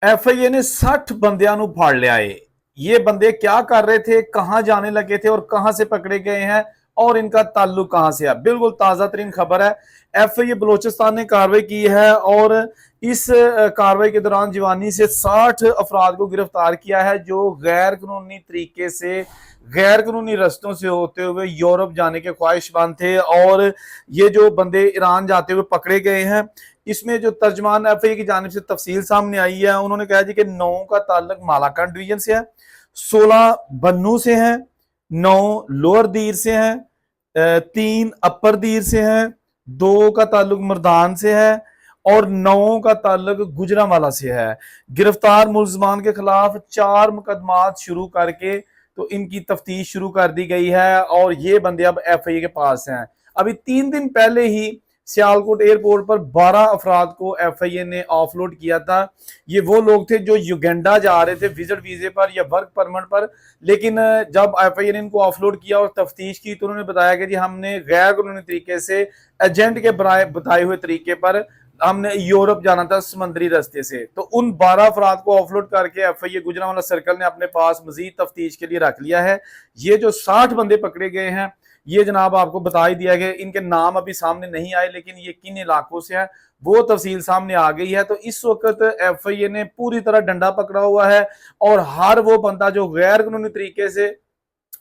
FIA ने 60 बंदियां नु फाड़ लिया है। ये बंदे क्या कर रहे थे, कहां जाने लगे थे और कहां से पकड़े गए हैं और इनका ताल्लुक कहां से है, बिल्कुल ताजा तरीन खबर है। एफआईए बलोचिस्तान ने कार्रवाई की है और इस कार्रवाई के दौरान जवानी से 60 अफराद को गिरफ्तार किया है जो गैर कानूनी तरीके से, गैर कानूनी रस्तों से होते हुए यूरोप जाने के ख्वाहिशमंद थे और ये जो बंदे ईरान जाते हुए पकड़े गए हैं। इसमें जो तर्जमान एफआईए की जानिब से तफसील सामने आई है, उन्होंने कहा जी कि 9 का ताल्लुक मालाकान डिवीजन से है, 16 बन्नू से है, 9 लोअर दीर से है, 3 अपर दीर से है, 2 का ताल्लुक मर्दान से है और 9 का ताल्लुक गुजरांवाला से है। गिरफ्तार मुलजमान के खिलाफ 4 मुकदमात शुरू करके तो इनकी तफ्तीश शुरू कर दी गई है और ये बंदे अब एफआईए के पास हैं। अभी 3 दिन पहले ही सियालकोट एयरपोर्ट पर 12 अफराद को एफआईए ने ऑफलोड किया था। ये वो लोग थे जो युगांडा जा रहे थे विजिट वीजे पर या वर्क परमिट पर, लेकिन जब एफआईए ने इनको ऑफलोड किया और तफ्तीश की तो उन्होंने बताया कि जी हमने गैर कानूनी तरीके से एजेंट के बताए हुए तरीके पर हमने यूरोप जाना था समंदरी रास्ते से। तो उन 12 अफराद को ऑफलोड करके एफआईए गुजरांवाला सर्कल ने अपने पास मजीद तफ्तीश के लिए रख लिया है। ये जो 60 बंदे पकड़े गए हैं, ये जनाब आपको बता ही दिया गया, इनके नाम अभी सामने नहीं आए लेकिन ये किन इलाकों से है वो तफसील सामने आ गई है। तो इस वक्त एफआईए ने पूरी तरह डंडा पकड़ा हुआ है और हर वो बंदा जो गैर कानूनी तरीके से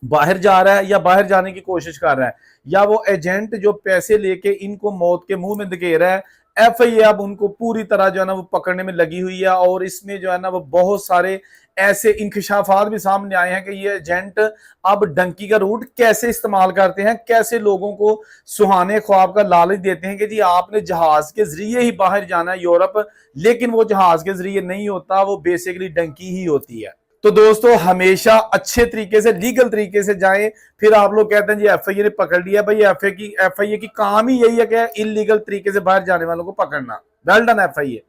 बाहर जा रहा है या बाहर जाने की कोशिश कर रहा है या वो एजेंट जो पैसे लेके इनको मौत के मुंह में धकेल रहा है, एफआईए अब उनको पूरी तरह जो है ना वो पकड़ने में लगी हुई है। और इसमें जो है ना वो बहुत सारे ऐसे इंकशाफात भी सामने आए हैं कि ये एजेंट अब डंकी का रूट कैसे इस्तेमाल करते हैं, कैसे लोगों को सुहाने ख्वाब का लालच देते हैं कि जी आपने जहाज के जरिए ही बाहर जाना है यूरोप, लेकिन वो जहाज के जरिए नहीं होता, वो बेसिकली डंकी ही होती है। तो दोस्तों हमेशा अच्छे तरीके से लीगल तरीके से जाएं। फिर आप लोग कहते हैं जी एफआईए ने पकड़ लिया, भाई एफआईए की काम ही यही है कि इलीगल तरीके से बाहर जाने वालों को पकड़ना। Well done FIA.